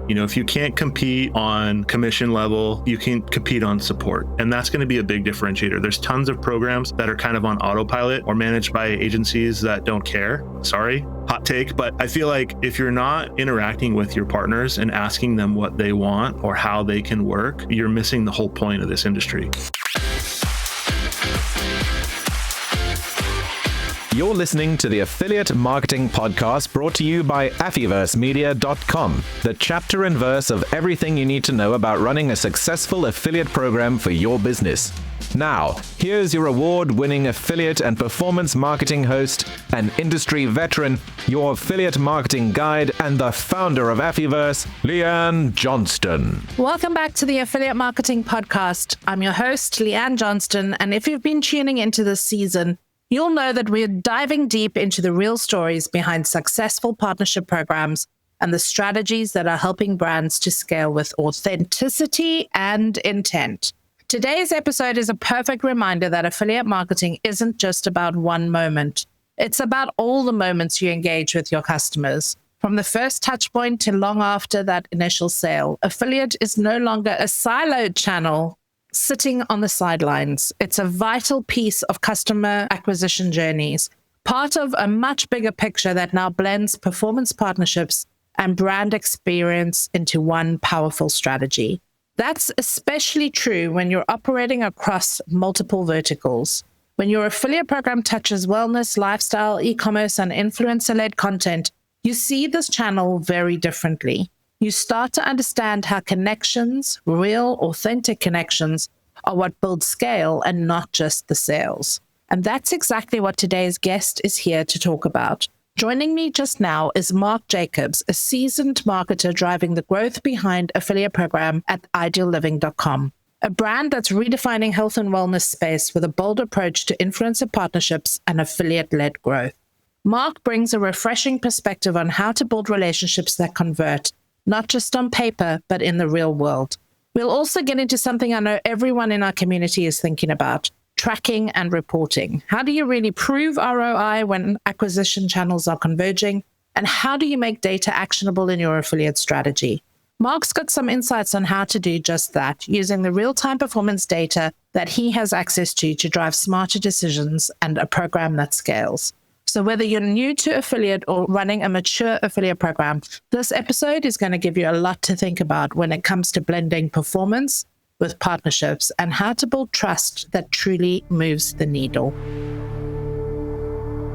If you can't compete on commission level, you can compete on support. And that's going to be a big differentiator. There's tons of programs that are kind of on autopilot or managed by agencies that don't care. Sorry, hot take, but I feel like if you're not interacting with your partners and asking them what they want or how they can work, you're missing the whole point of this industry. You're listening to the Affiliate Marketing Podcast brought to you by AffyVerseMedia.com, the chapter and verse of everything you need to know about running a successful affiliate program for your business. Now, here's your award-winning affiliate and performance marketing host, an industry veteran, your affiliate marketing guide, and the founder of Affyverse, Leanne Johnston. Welcome back to the Affiliate Marketing Podcast. I'm your host, Leanne Johnston, and if you've been tuning into this season, you'll know that we're diving deep into the real stories behind successful partnership programs and the strategies that are helping brands to scale with authenticity and intent. Today's episode is a perfect reminder that affiliate marketing isn't just about one moment. It's about all the moments you engage with your customers. From the first touch point to long after that initial sale, affiliate is no longer a siloed channel sitting on the sidelines. It's a vital piece of customer acquisition journeys, part of a much bigger picture that now blends performance partnerships and brand experience into one powerful strategy. That's especially true when you're operating across multiple verticals. When your affiliate program touches wellness, lifestyle, e-commerce, and influencer-led content, you see this channel very differently. You start to understand how connections, real, authentic connections, are what build scale and not just the sales. And that's exactly what today's guest is here to talk about. Joining me just now is Mark Jacobs, a seasoned marketer driving the growth behind affiliate program at idealliving.com, a brand that's redefining health and wellness space with a bold approach to influencer partnerships and affiliate-led growth. Mark brings a refreshing perspective on how to build relationships that convert, not just on paper, but in the real world. We'll also get into something I know everyone in our community is thinking about: tracking and reporting. How do you really prove ROI when acquisition channels are converging? And how do you make data actionable in your affiliate strategy? Mark's got some insights on how to do just that, using the real-time performance data that he has access to drive smarter decisions and a program that scales. So whether you're new to affiliate or running a mature affiliate program, this episode is going to give you a lot to think about when it comes to blending performance with partnerships and how to build trust that truly moves the needle.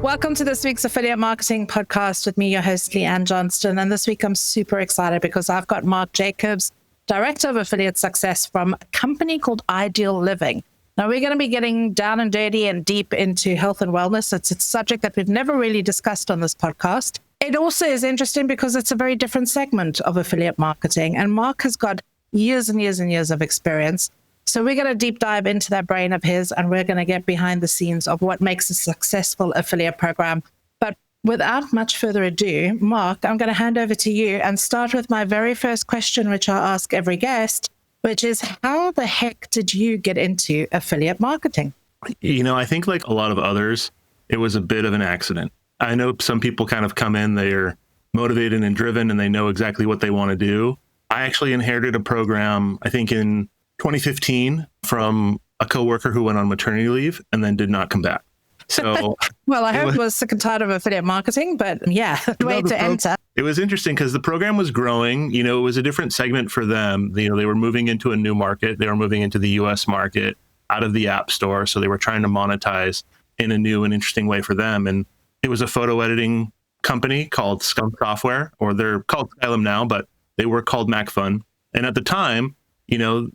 Welcome to this week's Affiliate Marketing Podcast with me, your host, Leanne Johnston. And this week I'm super excited because I've got Mark Jacobs, Director of Affiliate Success from a company called Ideal Living. Now, we're going to be getting down and dirty and deep into health and wellness. It's a subject that we've never really discussed on this podcast. It also is interesting because it's a very different segment of affiliate marketing. And Mark has got years and years and years of experience. So we're going to deep dive into that brain of his, and we're going to get behind the scenes of what makes a successful affiliate program. But without much further ado, Mark, I'm going to hand over to you and start with my very first question, which I ask every guest, which is, how the heck did you get into affiliate marketing? I think like a lot of others, it was a bit of an accident. I know some people kind of come in, they're motivated and driven, and they know exactly what they want to do. I actually inherited a program, I think in 2015, from a coworker who went on maternity leave and then did not come back. So, well, I hope it was sick and tired of affiliate marketing, but yeah, way to enter. It was interesting because the program was growing. It was a different segment for them. They were moving into a new market. They were moving into the US market out of the App Store. So they were trying to monetize in a new and interesting way for them. And it was a photo editing company called Skunk Software, or they're called Skylum now, but they were called MacFun. And at the time,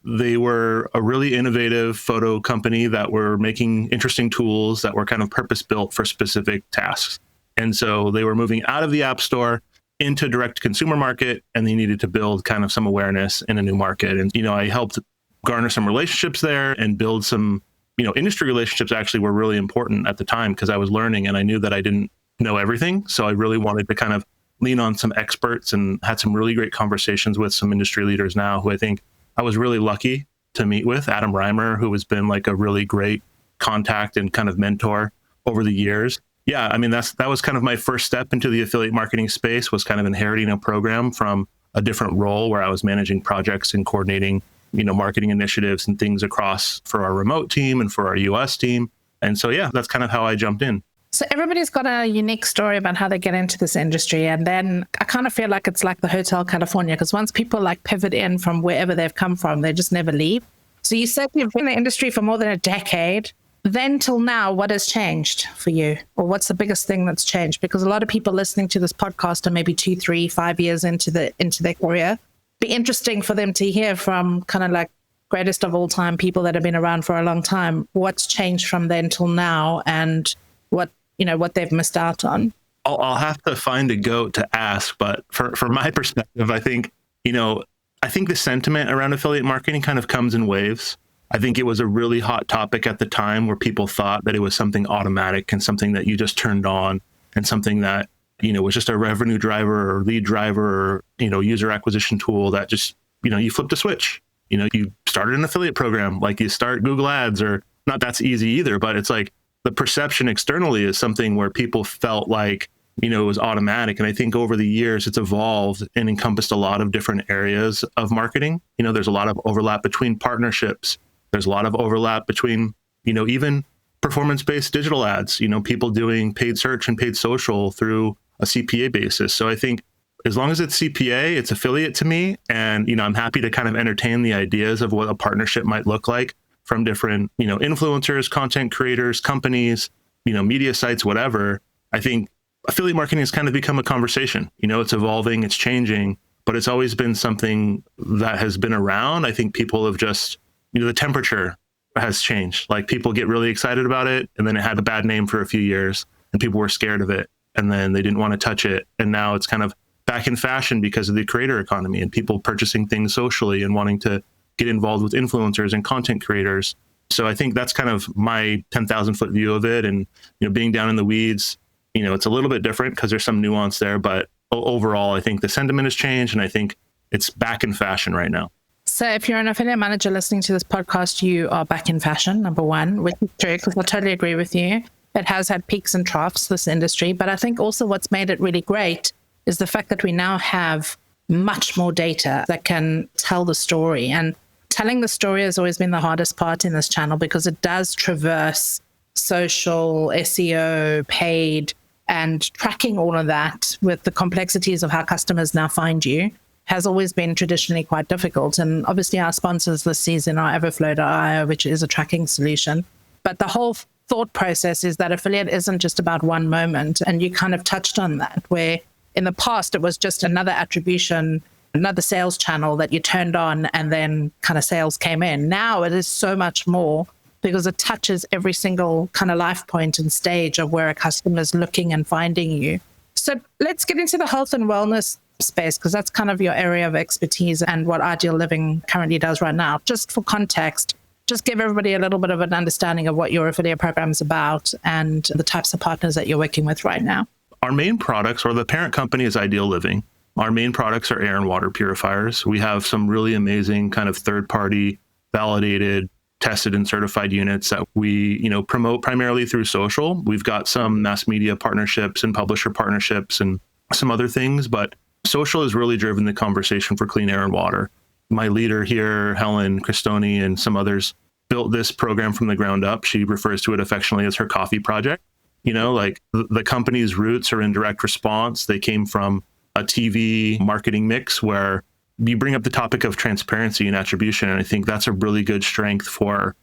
they were a really innovative photo company that were making interesting tools that were kind of purpose-built for specific tasks. And so they were moving out of the App Store into direct consumer market, and they needed to build kind of some awareness in a new market. And, I helped garner some relationships there and build some, industry relationships actually were really important at the time because I was learning and I knew that I didn't know everything. So I really wanted to kind of lean on some experts and had some really great conversations with some industry leaders now who I think I was really lucky to meet with. Adam Reimer, who has been like a really great contact and kind of mentor over the years. Yeah, I mean, that was kind of my first step into the affiliate marketing space, was kind of inheriting a program from a different role where I was managing projects and coordinating, marketing initiatives and things across for our remote team and for our US team. And so, yeah, that's kind of how I jumped in. So everybody's got a unique story about how they get into this industry. And then I kind of feel like it's like the Hotel California, because once people like pivot in from wherever they've come from, they just never leave. So you said you've been in the industry for more than a decade. Then till now, what has changed for you? Or what's the biggest thing that's changed? Because a lot of people listening to this podcast are maybe 2, 3, 5 years into their career. Be interesting for them to hear from kind of like greatest of all time people that have been around for a long time. What's changed from then till now, and what they've missed out on? I'll have to find a goat to ask, but from my perspective, I think the sentiment around affiliate marketing kind of comes in waves. I think it was a really hot topic at the time where people thought that it was something automatic and something that you just turned on and something that, was just a revenue driver or lead driver or, user acquisition tool that just, you flipped a switch. You started an affiliate program, like you start Google Ads, or not that's easy either, but it's like the perception externally is something where people felt like, it was automatic. And I think over the years, it's evolved and encompassed a lot of different areas of marketing. There's a lot of overlap between partnerships. There's a lot of overlap between, even performance-based digital ads, people doing paid search and paid social through a CPA basis. So I think as long as it's CPA, it's affiliate to me. And, I'm happy to kind of entertain the ideas of what a partnership might look like from different, influencers, content creators, companies, media sites, whatever. I think affiliate marketing has kind of become a conversation. It's evolving, it's changing, but it's always been something that has been around. I think people have just, the temperature has changed. Like people get really excited about it, and then it had a bad name for a few years and people were scared of it, and then they didn't want to touch it. And now it's kind of back in fashion because of the creator economy and people purchasing things socially and wanting to get involved with influencers and content creators. So I think that's kind of my 10,000 foot view of it. And, being down in the weeds, it's a little bit different because there's some nuance there, but overall, I think the sentiment has changed and I think it's back in fashion right now. So if you're an affiliate manager listening to this podcast, you are back in fashion, number one, which is true, because I totally agree with you. It has had peaks and troughs, this industry. But I think also what's made it really great is the fact that we now have much more data that can tell the story. And telling the story has always been the hardest part in this channel because it does traverse social, SEO, paid, and tracking all of that with the complexities of how customers now find you has always been traditionally quite difficult. And obviously our sponsors this season are Everflow.io, which is a tracking solution. But the whole thought process is that affiliate isn't just about one moment. And you kind of touched on that, where in the past it was just another attribution, another sales channel that you turned on and then kind of sales came in. Now it is so much more because it touches every single kind of life point and stage of where a customer is looking and finding you. So let's get into the health and wellness space, because that's kind of your area of expertise and what Ideal Living currently does right now. Just for context, just give everybody a little bit of an understanding of what your affiliate program is about and the types of partners that you're working with right now. Our main products, or the parent company, is Ideal Living. Our main products are air and water purifiers. We have some really amazing kind of third-party, validated, tested and certified units that we, promote primarily through social. We've got some mass media partnerships and publisher partnerships and some other things, but social has really driven the conversation for clean air and water. My leader here, Helen Cristoni, and some others built this program from the ground up. She refers to it affectionately as her coffee project. The company's roots are in direct response. They came from a TV marketing mix where you bring up the topic of transparency and attribution. And I think that's a really good strength for,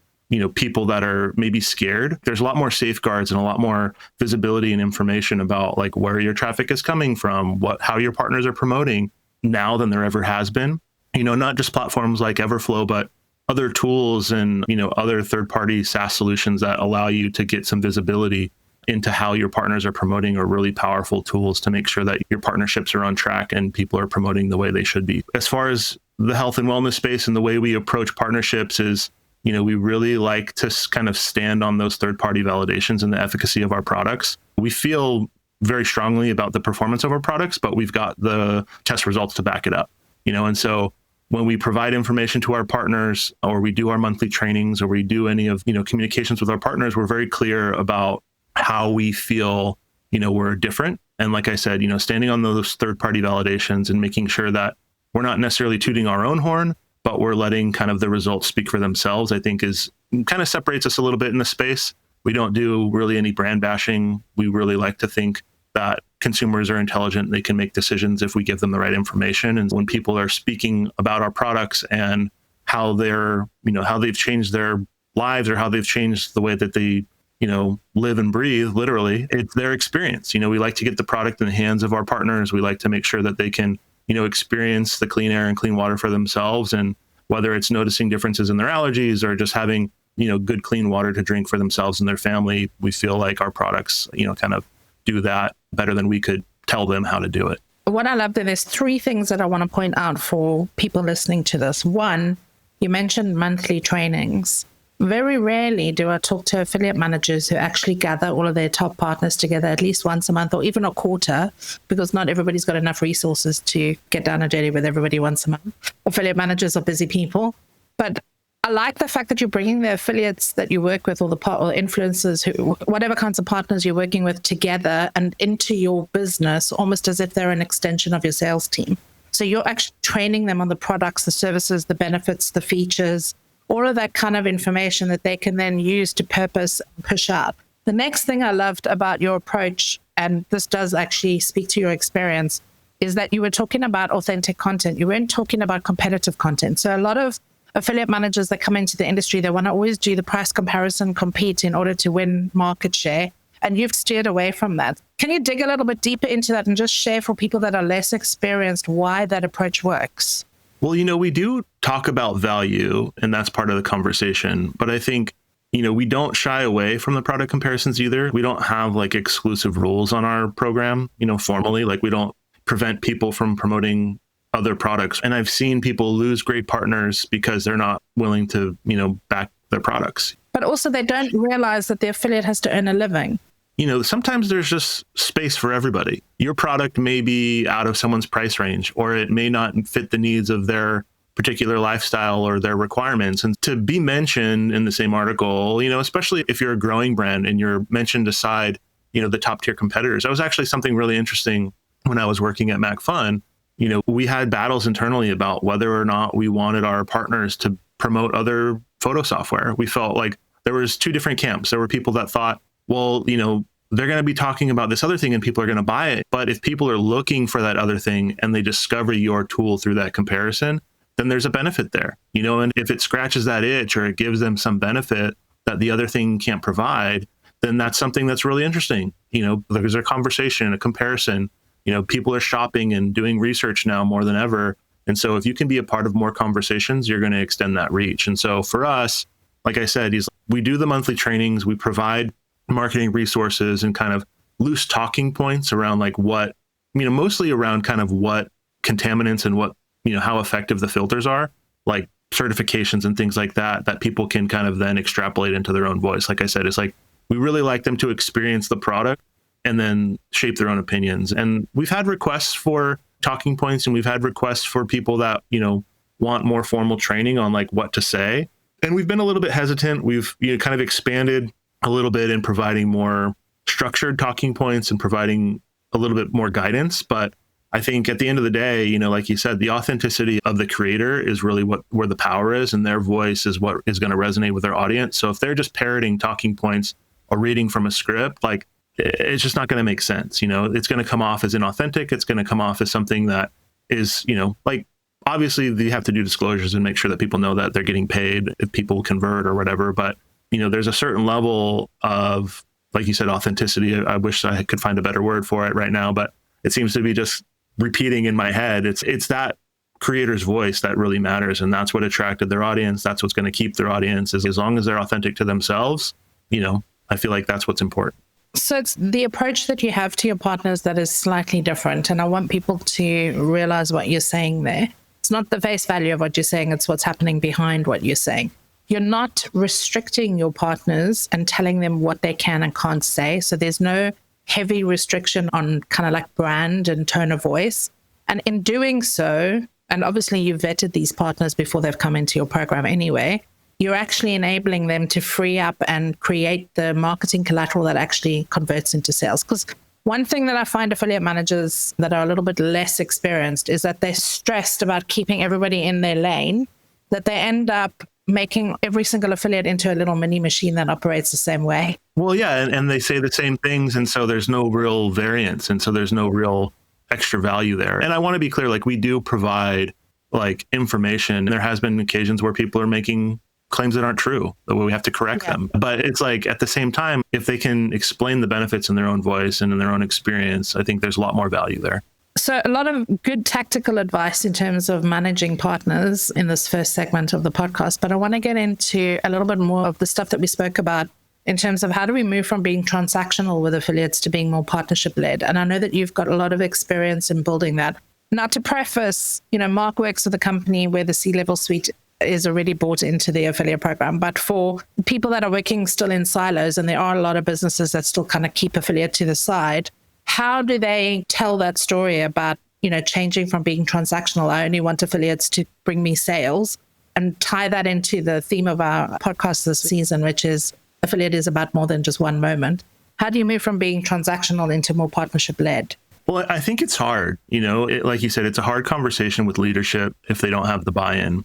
people that are maybe scared. There's a lot more safeguards and a lot more visibility and information about like where your traffic is coming from, how your partners are promoting now than there ever has been. Not just platforms like Everflow, but other tools and, other third-party SaaS solutions that allow you to get some visibility into how your partners are promoting are really powerful tools to make sure that your partnerships are on track and people are promoting the way they should be. As far as the health and wellness space and the way we approach partnerships is, we really like to kind of stand on those third-party validations and the efficacy of our products. We feel very strongly about the performance of our products, but we've got the test results to back it up, and so when we provide information to our partners, or we do our monthly trainings, or we do any of, communications with our partners, we're very clear about how we feel, we're different. And like I said, standing on those third-party validations and making sure that we're not necessarily tooting our own horn, but we're letting kind of the results speak for themselves, I think is kind of separates us a little bit in the space. We don't do really any brand bashing. We really like to think that consumers are intelligent. They can make decisions if we give them the right information. And when people are speaking about our products and how they're, how they've changed their lives or how they've changed the way that they, live and breathe, literally, it's their experience. We like to get the product in the hands of our partners. We like to make sure that they can, experience the clean air and clean water for themselves. And whether it's noticing differences in their allergies or just having, good clean water to drink for themselves and their family, we feel like our products, kind of do that better than we could tell them how to do it. What I love, there's three things that I want to point out for people listening to this. One, you mentioned monthly trainings. Very rarely do I talk to affiliate managers who actually gather all of their top partners together at least once a month or even a quarter, because not everybody's got enough resources to get down a dirty with everybody once a month. Affiliate managers are busy people. But I like the fact that you're bringing the affiliates that you work with or the or influencers, who, whatever kinds of partners you're working with, together and into your business, almost as if they're an extension of your sales team. So you're actually training them on the products, the services, the benefits, the features, all of that kind of information that they can then use to purpose and push out. The next thing I loved about your approach, and this does actually speak to your experience, is that you were talking about authentic content. You weren't talking about competitive content. So a lot of affiliate managers that come into the industry, they want to always do the price comparison, compete in order to win market share. And you've steered away from that. Can you dig a little bit deeper into that and just share for people that are less experienced why that approach works? Well, we do talk about value, and that's part of the conversation. But I think, we don't shy away from the product comparisons either. We don't have like exclusive rules on our program, formally. Like we don't prevent people from promoting other products. And I've seen people lose great partners because they're not willing to, back their products. But also they don't realize that the affiliate has to earn a living. Sometimes there's just space for everybody. Your product may be out of someone's price range, or it may not fit the needs of their particular lifestyle or their requirements. And to be mentioned in the same article, especially if you're a growing brand and you're mentioned aside, the top tier competitors. That was actually something really interesting when I was working at MacFun. We had battles internally about whether or not we wanted our partners to promote other photo software. We felt like there was two different camps. There were people that thought, well, they're going to be talking about this other thing and people are going to buy it. But if people are looking for that other thing and they discover your tool through that comparison, then there's a benefit there, and if it scratches that itch or it gives them some benefit that the other thing can't provide, then that's something that's really interesting. There's a conversation, a comparison. People are shopping and doing research now more than ever. And so if you can be a part of more conversations, you're going to extend that reach. And so for us, like I said, we do the monthly trainings, we provide marketing resources and kind of loose talking points around like what, mostly around kind of what contaminants and what, how effective the filters are, like certifications and things like that, that people can kind of then extrapolate into their own voice. Like I said, it's like, we really like them to experience the product and then shape their own opinions. And we've had requests for talking points and we've had requests for people that, want more formal training on like what to say. And we've been a little bit hesitant. We've kind of expanded a little bit in providing more structured talking points and providing a little bit more guidance. But I think at the end of the day, like you said, the authenticity of the creator is really where the power is, and their voice is what is going to resonate with their audience. So if they're just parroting talking points or reading from a script, like it's just not going to make sense. It's going to come off as inauthentic. It's going to come off as something that is, like, obviously they have to do disclosures and make sure that people know that they're getting paid if people convert or whatever. But, there's a certain level of, like you said, authenticity. I wish I could find a better word for it right now, but it seems to be just repeating in my head. It's that creator's voice that really matters. And that's what attracted their audience. That's what's going to keep their audience, is as long as they're authentic to themselves, I feel like that's what's important. So it's the approach that you have to your partners that is slightly different. And I want people to realize what you're saying there. It's not the face value of what you're saying. It's what's happening behind what you're saying. You're not restricting your partners and telling them what they can and can't say. So there's no heavy restriction on kind of like brand and tone of voice. And in doing so, and obviously you've vetted these partners before they've come into your program anyway, you're actually enabling them to free up and create the marketing collateral that actually converts into sales. Because One thing that I find affiliate managers that are a little bit less experienced is that they're stressed about keeping everybody in their lane, that they end up making every single affiliate into a little mini machine that operates the same way. Well, yeah, and they say the same things, and so there's no real variance, and so there's no real extra value there. And I want to be clear, like, we do provide like information. There has been occasions where people are making claims that aren't true, that we have to correct them. But it's like, at the same time, if they can explain the benefits in their own voice and in their own experience, I think there's a lot more value there. So a lot of good tactical advice in terms of managing partners in this first segment of the podcast. But I want to get into a little bit more of the stuff that we spoke about in terms of how do we move from being transactional with affiliates to being more partnership led. And I know that you've got a lot of experience in building that. Now, to preface, Mark works with a company where the C-level suite is already bought into the affiliate program. But for people that are working still in silos, and there are a lot of businesses that still kind of keep affiliate to the side, how do they tell that story about, changing from being transactional, I only want affiliates to bring me sales, and tie that into the theme of our podcast this season, which is affiliate is about more than just one moment. How do you move from being transactional into more partnership led? Well, I think it's hard, like you said, it's a hard conversation with leadership if they don't have the buy-in,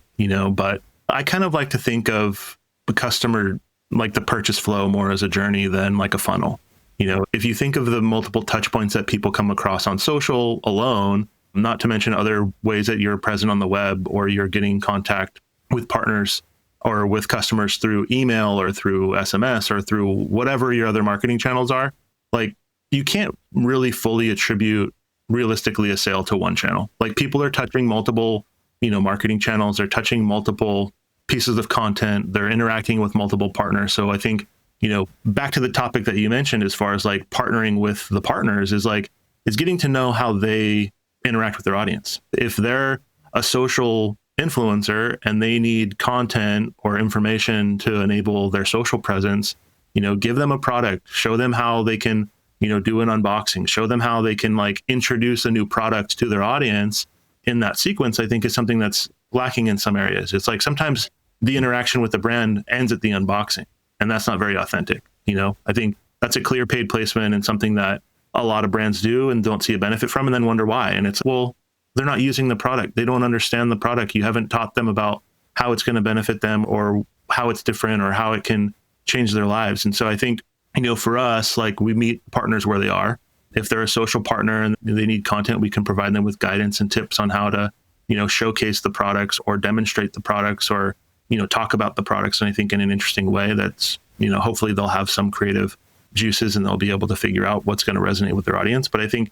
but I kind of like to think of the customer, like the purchase flow, more as a journey than like a funnel. If you think of the multiple touch points that people come across on social alone, not to mention other ways that you're present on the web, or you're getting contact with partners or with customers through email or through SMS or through whatever your other marketing channels are, like, you can't really fully attribute realistically a sale to one channel. Like, people are touching multiple, marketing channels. They're touching multiple pieces of content. They're interacting with multiple partners. So I think, back to the topic that you mentioned, as far as like partnering with the partners, is getting to know how they interact with their audience. If they're a social influencer and they need content or information to enable their social presence, give them a product, show them how they can do an unboxing, show them how they can like introduce a new product to their audience in that sequence, I think is something that's lacking in some areas. It's like sometimes the interaction with the brand ends at the unboxing, and that's not very authentic. I think that's a clear paid placement and something that a lot of brands do and don't see a benefit from, and then wonder why. And it's, well, they're not using the product. They don't understand the product. You haven't taught them about how it's going to benefit them, or how it's different, or how it can change their lives. And so I think, for us, like, we meet partners where they are. If they're a social partner and they need content, we can provide them with guidance and tips on how to, showcase the products or demonstrate the products, or, talk about the products. And I think in an interesting way that's, hopefully they'll have some creative juices and they'll be able to figure out what's going to resonate with their audience. But I think,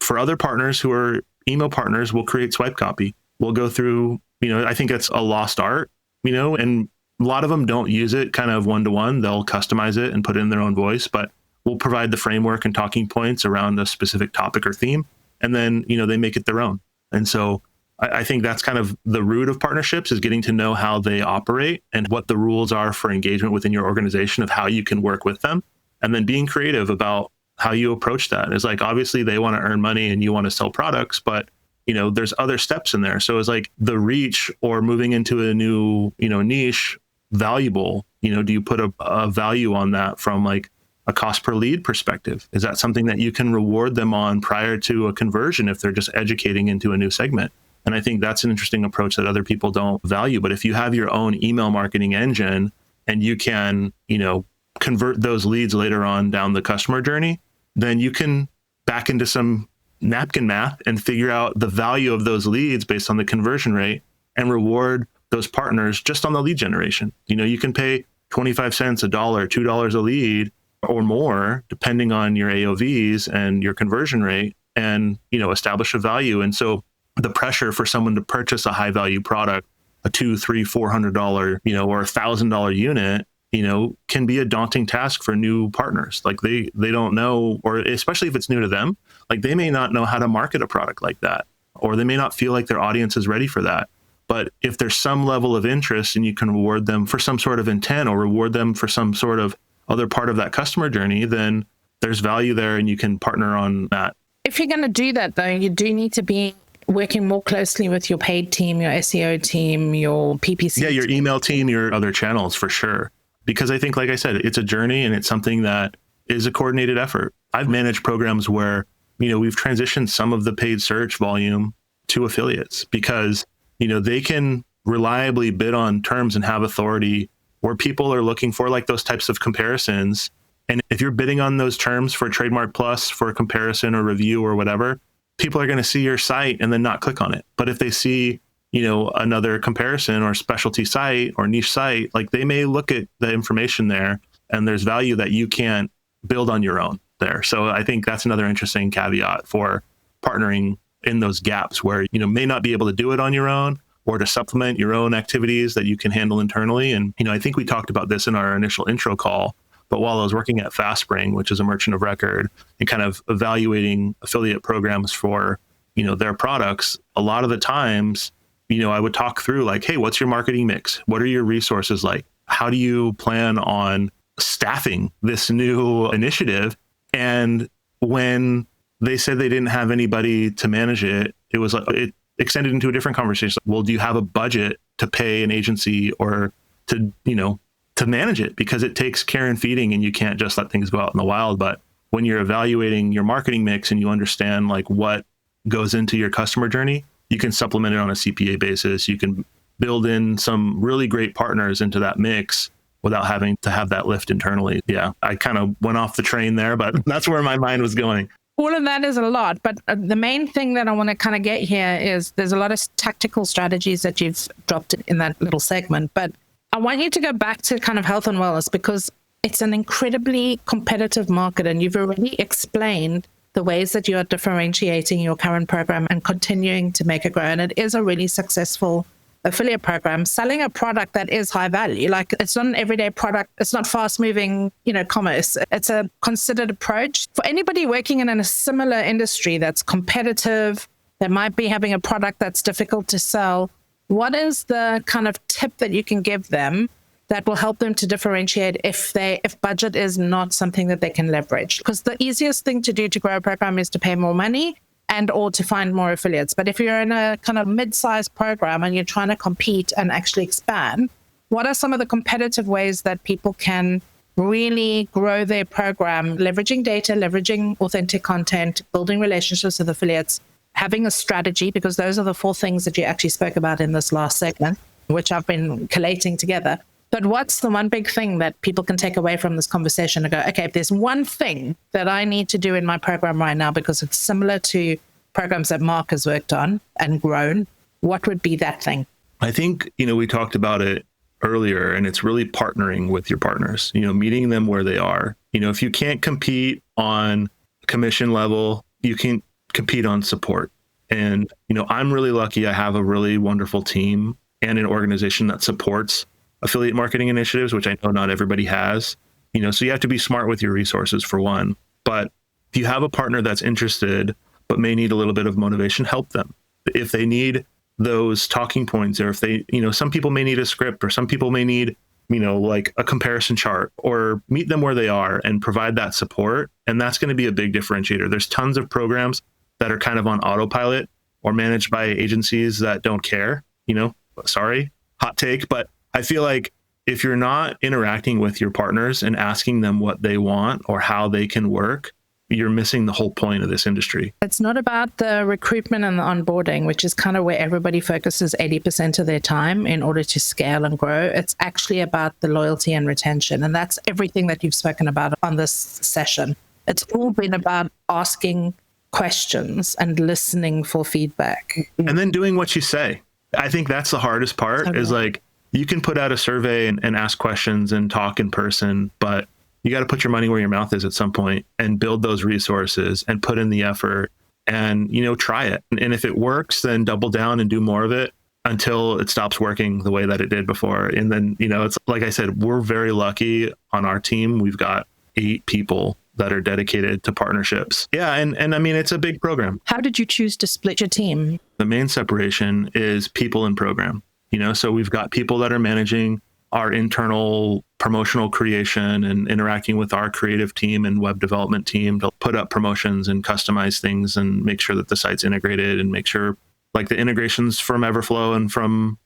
for other partners who are email partners, we'll create swipe copy. We'll go through, I think that's a lost art, and a lot of them don't use it kind of one-to-one. They'll customize it and put it in their own voice, but we'll provide the framework and talking points around a specific topic or theme. And then, they make it their own. And so I think that's kind of the root of partnerships, is getting to know how they operate and what the rules are for engagement within your organization, of how you can work with them. And then being creative about how you approach that. Is like, obviously they want to earn money and you want to sell products, but there's other steps in there. So it's like the reach, or moving into a new, niche, valuable, do you put a value on that from like a cost per lead perspective? Is that something that you can reward them on prior to a conversion if they're just educating into a new segment? And I think that's an interesting approach that other people don't value. But if you have your own email marketing engine and you can, convert those leads later on down the customer journey, then you can back into some napkin math and figure out the value of those leads based on the conversion rate, and reward those partners just on the lead generation. You can pay 25 cents, $1, $2 a lead or more, depending on your AOVs and your conversion rate, and, establish a value. And so the pressure for someone to purchase a high value product, a $200, $300, $400, or $1,000 unit, can be a daunting task for new partners. Like they don't know, or especially if it's new to them, like they may not know how to market a product like that, or they may not feel like their audience is ready for that. But if there's some level of interest and you can reward them for some sort of intent, or reward them for some sort of other part of that customer journey, then there's value there and you can partner on that. If you're going to do that, though, you do need to be working more closely with your paid team, your SEO team, your PPC. Yeah, your email team, your other channels, for sure. Because I think, like I said, it's a journey, and it's something that is a coordinated effort. I've managed programs where, we've transitioned some of the paid search volume to affiliates because, they can reliably bid on terms and have authority where people are looking for like those types of comparisons. And if you're bidding on those terms for Trademark Plus for a comparison or review or whatever, people are going to see your site and then not click on it. But if they see, another comparison or specialty site or niche site, like they may look at the information there and there's value that you can't build on your own there. So I think that's another interesting caveat for partnering in those gaps where, may not be able to do it on your own or to supplement your own activities that you can handle internally. And, I think we talked about this in our initial intro call, but while I was working at FastSpring, which is a merchant of record, and kind of evaluating affiliate programs for, their products, a lot of the times, I would talk through like, hey, what's your marketing mix? What are your resources like? How do you plan on staffing this new initiative? And when they said they didn't have anybody to manage it, it was like, it extended into a different conversation. Well, do you have a budget to pay an agency or to, to manage it? Because it takes care and feeding and you can't just let things go out in the wild. But when you're evaluating your marketing mix and you understand like what goes into your customer journey, you can supplement it on a CPA basis. You can build in some really great partners into that mix without having to have that lift internally. Yeah, I kind of went off the train there, but that's where my mind was going. All of that is a lot, but the main thing that I want to kind of get here is there's a lot of tactical strategies that you've dropped in that little segment, but I want you to go back to kind of health and wellness because it's an incredibly competitive market and you've already explained the ways that you are differentiating your current program and continuing to make it grow. And it is a really successful affiliate program, selling a product that is high value. Like it's not an everyday product. It's not fast moving, commerce. It's a considered approach for anybody working in a similar industry that's competitive, that might be having a product that's difficult to sell. What is the kind of tip that you can give them that will help them to differentiate if budget is not something that they can leverage? Because the easiest thing to do to grow a program is to pay more money and or to find more affiliates. But if you're in a kind of mid-sized program and you're trying to compete and actually expand, what are some of the competitive ways that people can really grow their program, leveraging data, leveraging authentic content, building relationships with affiliates, having a strategy, because those are the 4 things that you actually spoke about in this last segment, which I've been collating together. But what's the one big thing that people can take away from this conversation and go, okay, if there's one thing that I need to do in my program right now, because it's similar to programs that Mark has worked on and grown, what would be that thing? I think, we talked about it earlier, and it's really partnering with your partners, meeting them where they are. If you can't compete on commission level, you can compete on support. And, I'm really lucky. I have a really wonderful team and an organization that supports affiliate marketing initiatives, which I know not everybody has, so you have to be smart with your resources for one. But if you have a partner that's interested, but may need a little bit of motivation, help them. If they need those talking points, or if they, some people may need a script, or some people may need, like a comparison chart, or meet them where they are and provide that support. And that's going to be a big differentiator. There's tons of programs that are kind of on autopilot or managed by agencies that don't care, sorry, hot take, but I feel like if you're not interacting with your partners and asking them what they want or how they can work, you're missing the whole point of this industry. It's not about the recruitment and the onboarding, which is kind of where everybody focuses 80% of their time in order to scale and grow. It's actually about the loyalty and retention. And that's everything that you've spoken about on this session. It's all been about asking questions and listening for feedback. And then doing what you say. I think that's the hardest part is like, you can put out a survey and ask questions and talk in person, but you got to put your money where your mouth is at some point and build those resources and put in the effort and, try it. And if it works, then double down and do more of it until it stops working the way that it did before. And then, it's like I said, we're very lucky on our team. We've got 8 people that are dedicated to partnerships. Yeah. And I mean, it's a big program. How did you choose to split your team? The main separation is people and program. So we've got people that are managing our internal promotional creation and interacting with our creative team and web development team to put up promotions and customize things and make sure that the site's integrated and make sure like the integrations from Everflow and from,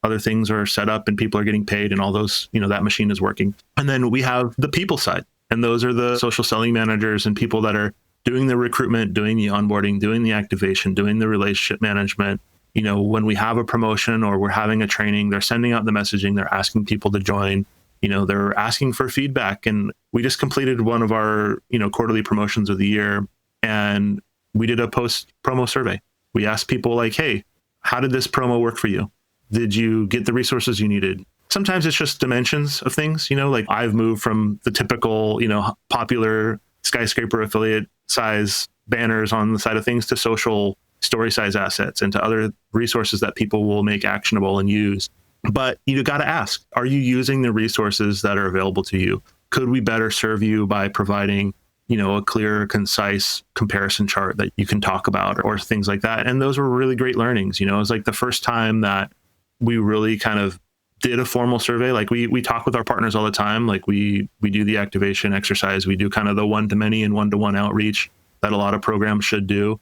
other things are set up and people are getting paid and all those, that machine is working. And then we have the people side. And those are the social selling managers and people that are doing the recruitment, doing the onboarding, doing the activation, doing the relationship management. When we have a promotion or we're having a training, they're sending out the messaging, they're asking people to join, they're asking for feedback. And we just completed one of our, quarterly promotions of the year, and we did a post promo survey. We asked people like, hey, how did this promo work for you? Did you get the resources you needed? Sometimes it's just dimensions of things, like I've moved from the typical, popular skyscraper affiliate size banners on the side of things to social story size assets and to other resources that people will make actionable and use. But you got to ask, are you using the resources that are available to you? Could we better serve you by providing, a clear, concise comparison chart that you can talk about or things like that? And those were really great learnings. It was like the first time that we really kind of did a formal survey. Like we talk with our partners all the time. Like we do the activation exercise. We do kind of the one-to-many and one-to-one outreach that a lot of programs should do,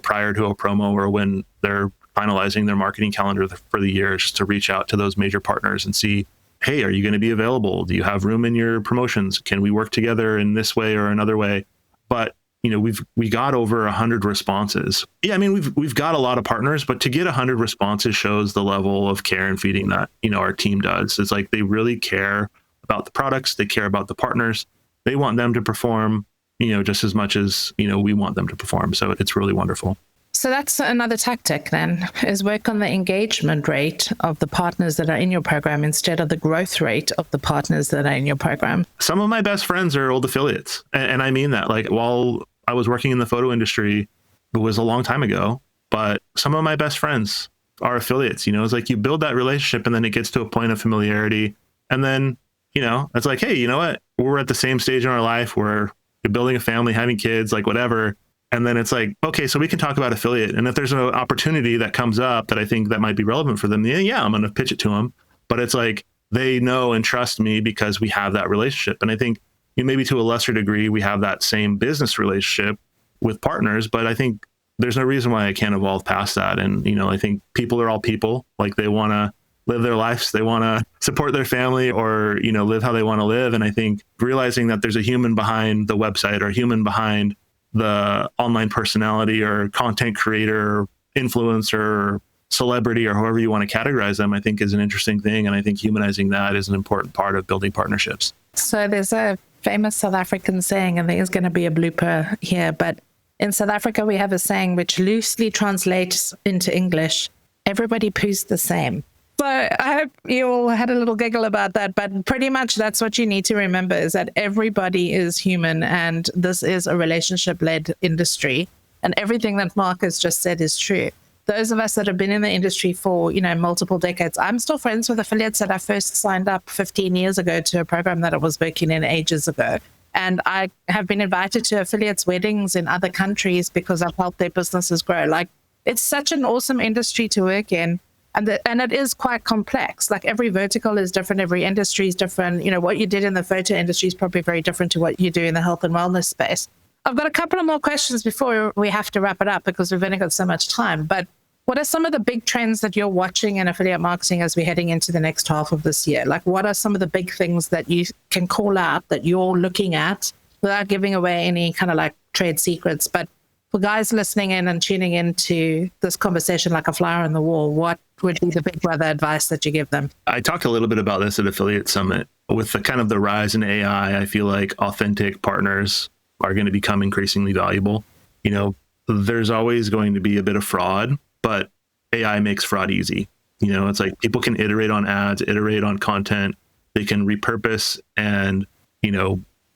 prior to a promo or when they're finalizing their marketing calendar for the year, just to reach out to those major partners and see, hey, are you going to be available? Do you have room in your promotions? Can we work together in this way or another way? But we got over 100 responses. Yeah, I mean, we've got a lot of partners, but to get 100 responses shows the level of care and feeding that, our team does. It's like they really care about the products, they care about the partners. They want them to perform, just as much as, we want them to perform. So it's really wonderful. So that's another tactic then, is work on the engagement rate of the partners that are in your program instead of the growth rate of the partners that are in your program. Some of my best friends are old affiliates. And I mean that, like, while I was working in the photo industry, it was a long time ago, but some of my best friends are affiliates. It's like you build that relationship and then it gets to a point of familiarity. And then, it's like, hey, you know what? We're at the same stage in our life where you're building a family, having kids, like whatever. And then it's like, okay, so we can talk about affiliate. And if there's an opportunity that comes up that I think that might be relevant for them, yeah, I'm going to pitch it to them. But it's like, they know and trust me because we have that relationship. And I think maybe to a lesser degree, we have that same business relationship with partners, but I think there's no reason why I can't evolve past that. And, I think people are all people. Like, they want to live their lives. They want to support their family or, live how they want to live. And I think realizing that there's a human behind the website or a human behind the online personality or content creator, influencer, celebrity, or however you want to categorize them, I think is an interesting thing. And I think humanizing that is an important part of building partnerships. So there's a famous South African saying, and there's going to be a blooper here, but in South Africa, we have a saying which loosely translates into English, everybody poos the same. So I hope you all had a little giggle about that, but pretty much that's what you need to remember, is that everybody is human and this is a relationship-led industry, and everything that Mark has just said is true. Those of us that have been in the industry for, multiple decades, I'm still friends with affiliates that I first signed up 15 years ago to a program that I was working in ages ago. And I have been invited to affiliates' weddings in other countries because I've helped their businesses grow. Like, it's such an awesome industry to work in. And it is quite complex. Like, every vertical is different. Every industry is different. What you did in the photo industry is probably very different to what you do in the health and wellness space. I've got a couple of more questions before we have to wrap it up because we've only got so much time. But what are some of the big trends that you're watching in affiliate marketing as we're heading into the next half of this year? Like, what are some of the big things that you can call out that you're looking at without giving away any kind of like trade secrets? But for guys listening in and tuning into this conversation like a fly on the wall, what would be the big brother advice that you give them? I talked a little bit about this at Affiliate Summit. With the kind of the rise in AI, I feel like authentic partners are going to become increasingly valuable. There's always going to be a bit of fraud, but AI makes fraud easy. It's like people can iterate on ads, iterate on content. They can repurpose and,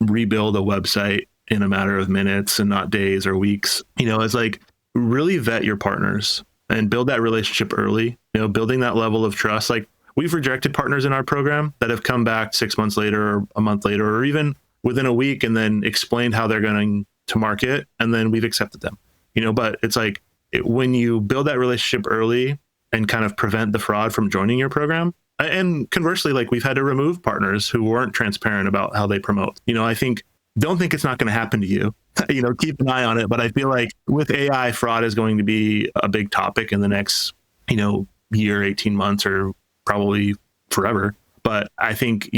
rebuild a website in a matter of minutes and not days or weeks. It's like, really vet your partners and build that relationship early, building that level of trust. Like, we've rejected partners in our program that have come back 6 months later or a month later, or even within a week, and then explained how they're going to market. And then we've accepted them, but it's like, when you build that relationship early and kind of prevent the fraud from joining your program. And conversely, like, we've had to remove partners who weren't transparent about how they promote. Don't think it's not going to happen to you. Keep an eye on it. But I feel like with AI, fraud is going to be a big topic in the next, year, 18 months, or probably forever. But I think,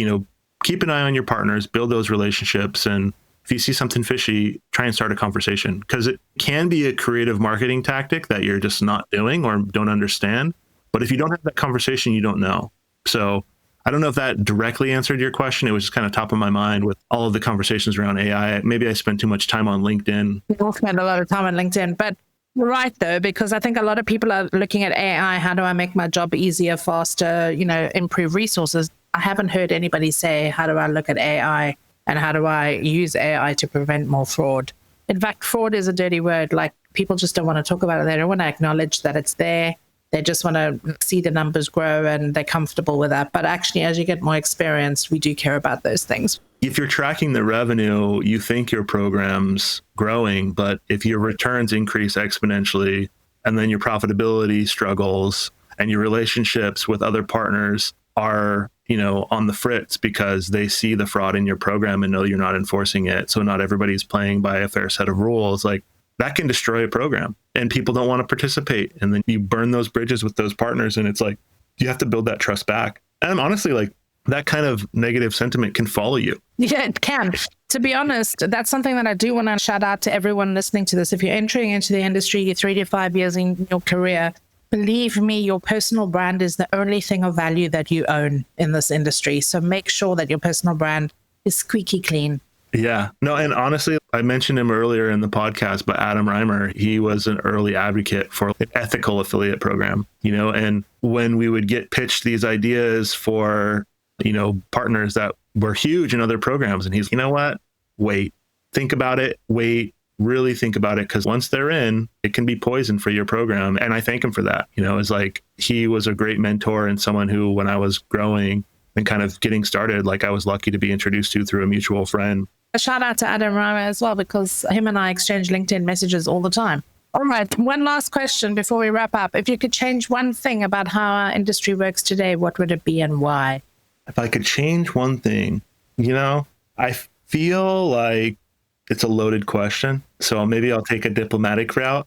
keep an eye on your partners, build those relationships. And if you see something fishy, try and start a conversation, because it can be a creative marketing tactic that you're just not doing or don't understand. But if you don't have that conversation, you don't know. So I don't know if that directly answered your question. It was just kind of top of my mind with all of the conversations around AI. Maybe I spent too much time on LinkedIn. We all spend a lot of time on LinkedIn, but you're right though, because I think a lot of people are looking at AI. How do I make my job easier, faster, improve resources? I haven't heard anybody say, how do I look at AI and how do I use AI to prevent more fraud? In fact, fraud is a dirty word. Like, people just don't want to talk about it. They don't want to acknowledge that it's there. They just want to see the numbers grow and they're comfortable with that. But actually, as you get more experienced, we do care about those things. If you're tracking the revenue, you think your program's growing, but if your returns increase exponentially and then your profitability struggles and your relationships with other partners are, on the fritz because they see the fraud in your program and know you're not enforcing it, so not everybody's playing by a fair set of rules, like, that can destroy a program and people don't want to participate. And then you burn those bridges with those partners. And it's like, you have to build that trust back. And honestly, like, that kind of negative sentiment can follow you. Yeah, it can. To be honest, that's something that I do want to shout out to everyone listening to this. If you're entering into the industry, you're 3 to 5 years in your career, believe me, your personal brand is the only thing of value that you own in this industry. So make sure that your personal brand is squeaky clean. Yeah. No, and honestly, I mentioned him earlier in the podcast, but Adam Reimer, he was an early advocate for an ethical affiliate program, and when we would get pitched these ideas for, partners that were huge in other programs, and he's, you know what, wait, think about it, really think about it, because once they're in, it can be poison for your program. And I thank him for that. It's like, he was a great mentor and someone who, when I was growing and kind of getting started, like, I was lucky to be introduced to through a mutual friend. A shout out to Adam Reimer as well, because him and I exchange LinkedIn messages all the time. All right, one last question before we wrap up. If you could change one thing about how our industry works today, what would it be and why? If I could change one thing, I feel like it's a loaded question, so maybe I'll take a diplomatic route.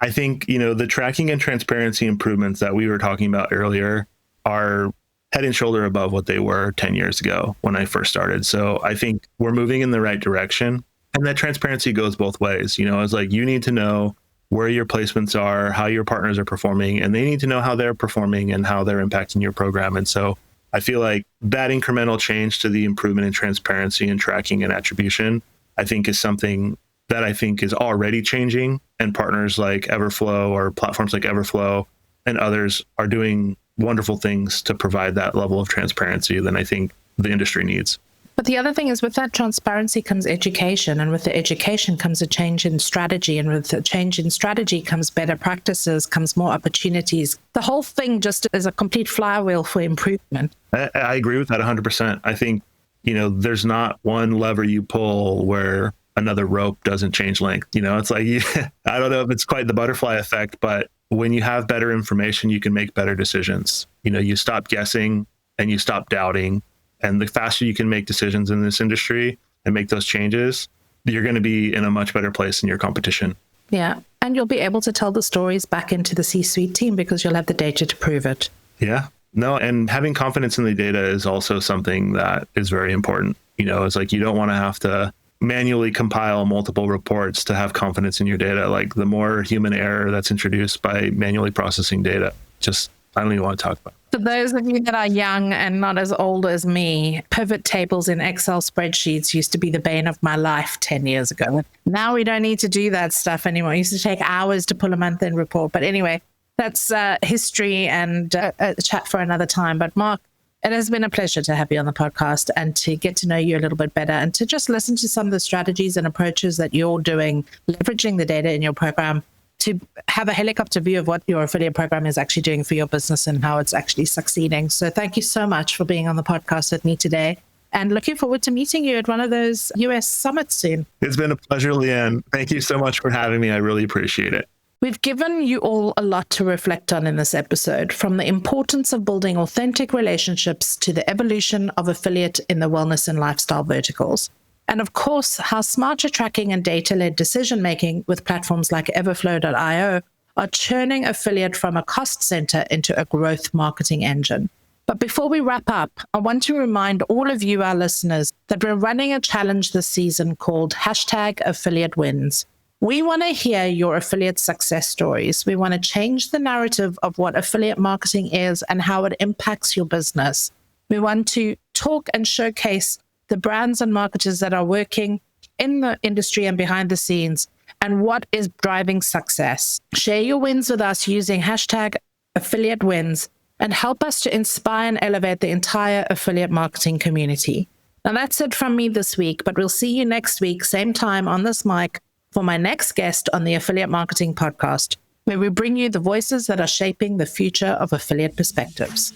I think, the tracking and transparency improvements that we were talking about earlier are head and shoulder above what they were 10 years ago when I first started. So I think we're moving in the right direction. And that transparency goes both ways. It's like, you need to know where your placements are, how your partners are performing, and they need to know how they're performing and how they're impacting your program. And so I feel like that incremental change to the improvement in transparency and tracking and attribution, I think, is something that I think is already changing. And partners like Everflow or platforms like Everflow and others are doing wonderful things to provide that level of transparency that I think the industry needs. But the other thing is, with that transparency comes education, and with the education comes a change in strategy, and with the change in strategy comes better practices, comes more opportunities. The whole thing just is a complete flywheel for improvement. I agree with that 100%. I think, there's not one lever you pull where another rope doesn't change length. It's like, I don't know if it's quite the butterfly effect, but when you have better information, you can make better decisions. You stop guessing and you stop doubting. And the faster you can make decisions in this industry and make those changes, you're going to be in a much better place than your competition. Yeah. And you'll be able to tell the stories back into the C-suite team because you'll have the data to prove it. Yeah. No, and having confidence in the data is also something that is very important. It's like, you don't want to have to manually compile multiple reports to have confidence in your data. Like, the more human error that's introduced by manually processing data, I don't even want to talk about it. For those of you that are young and not as old as me, pivot tables in Excel spreadsheets used to be the bane of my life 10 years ago. Now we don't need to do that stuff anymore. It used to take hours to pull a month-end report. But anyway, that's history and a chat for another time. But Mark, it has been a pleasure to have you on the podcast and to get to know you a little bit better and to just listen to some of the strategies and approaches that you're doing, leveraging the data in your program to have a helicopter view of what your affiliate program is actually doing for your business and how it's actually succeeding. So thank you so much for being on the podcast with me today, and looking forward to meeting you at one of those US summits soon. It's been a pleasure, Leanne. Thank you so much for having me. I really appreciate it. We've given you all a lot to reflect on in this episode, from the importance of building authentic relationships to the evolution of affiliate in the wellness and lifestyle verticals. And of course, how smarter tracking and data-led decision-making with platforms like Everflow.io are churning affiliate from a cost center into a growth marketing engine. But before we wrap up, I want to remind all of you, our listeners, that we're running a challenge this season called #AffiliateWins. We want to hear your affiliate success stories. We want to change the narrative of what affiliate marketing is and how it impacts your business. We want to talk and showcase the brands and marketers that are working in the industry and behind the scenes and what is driving success. Share your wins with us using #AffiliateWins and help us to inspire and elevate the entire affiliate marketing community. Now that's it from me this week, but we'll see you next week, same time on this mic, for my next guest on the Affiliate Marketing Podcast, where we bring you the voices that are shaping the future of affiliate perspectives.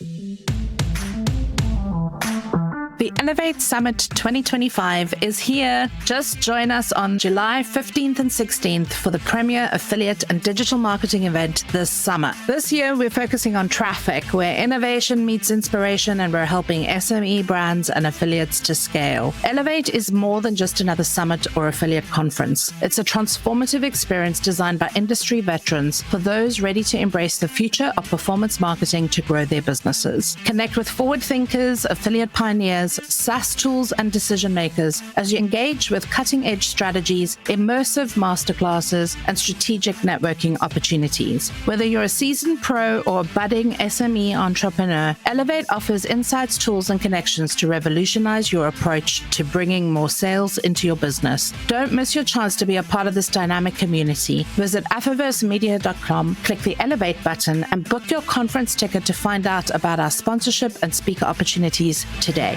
The Elevate Summit 2025 is here. Just join us on July 15th and 16th for the premier affiliate and digital marketing event this summer. This year, we're focusing on traffic, where innovation meets inspiration, and we're helping SME brands and affiliates to scale. Elevate is more than just another summit or affiliate conference. It's a transformative experience designed by industry veterans for those ready to embrace the future of performance marketing to grow their businesses. Connect with forward thinkers, affiliate pioneers, SaaS tools, and decision makers as you engage with cutting-edge strategies, immersive masterclasses, and strategic networking opportunities. Whether you're a seasoned pro or a budding SME entrepreneur, Elevate offers insights, tools, and connections to revolutionize your approach to bringing more sales into your business. Don't miss your chance to be a part of this dynamic community. Visit affiversemedia.com, click the Elevate button, and book your conference ticket to find out about our sponsorship and speaker opportunities today.